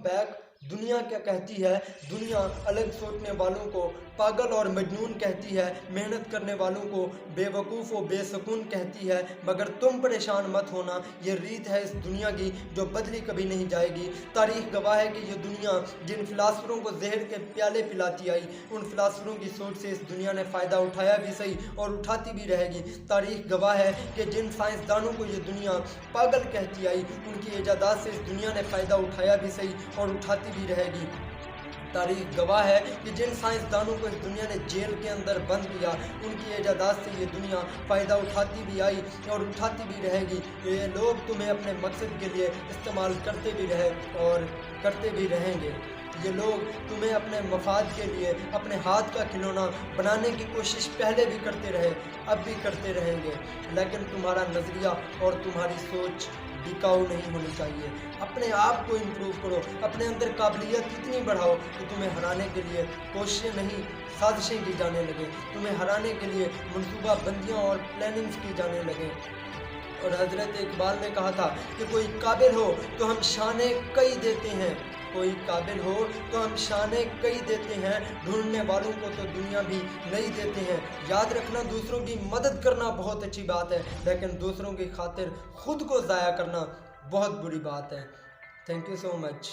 Back. दुनिया क्या कहती है? दुनिया अलग सोचने वालों को पागल और मजनून कहती है, मेहनत करने वालों को बेवकूफ़ व बेसुकून कहती है। मगर तुम परेशान मत होना, ये रीत है इस दुनिया की जो बदली कभी नहीं जाएगी। तारीख गवाह है कि ये दुनिया जिन फिलासफरों को जहर के प्याले पिलाती आई, उन फिलासफरों की सोच से इस दुनिया ने फ़ायदा उठाया भी सही और उठाती भी रहेगी। तारीख गवाह है कि जिन साइंसदानों को ये दुनिया पागल कहती आई, उनकी इजादात से इस दुनिया ने फ़ायदा उठाया भी सही और उठाती भी रहेगी। तारीख गवाह है कि जिन साइंसदानों को इस दुनिया ने जेल के अंदर बंद किया, उनकी इजादात से ये दुनिया फ़ायदा उठाती भी आई और उठाती भी रहेगी। ये लोग तुम्हें अपने मकसद के लिए इस्तेमाल करते भी रहे और करते भी रहेंगे। ये लोग तुम्हें अपने मफाद के लिए अपने हाथ का खिलौना बनाने की कोशिश पहले भी करते रहे, अब भी करते रहेंगे। लेकिन तुम्हारा नज़रिया और तुम्हारी सोच बिकाऊ नहीं होनी चाहिए। अपने आप को इम्प्रूव करो, अपने अंदर काबिलियत इतनी बढ़ाओ कि तुम्हें हराने के लिए कोशिशें नहीं साजिशें की जाने लगे, तुम्हें हराने के लिए मनसूबा बंदियाँ और प्लानिंग्स की जाने लगे। और हज़रत इकबाल ने कहा था कि कोई काबिल हो तो हम शाने कई देते हैं, कोई काबिल हो तो हम शाने कई देते हैं, ढूंढने वालों को तो दुनिया भी नहीं देते हैं। याद रखना, दूसरों की मदद करना बहुत अच्छी बात है, लेकिन दूसरों की खातिर खुद को ज़ाया करना बहुत बुरी बात है। Thank you so much.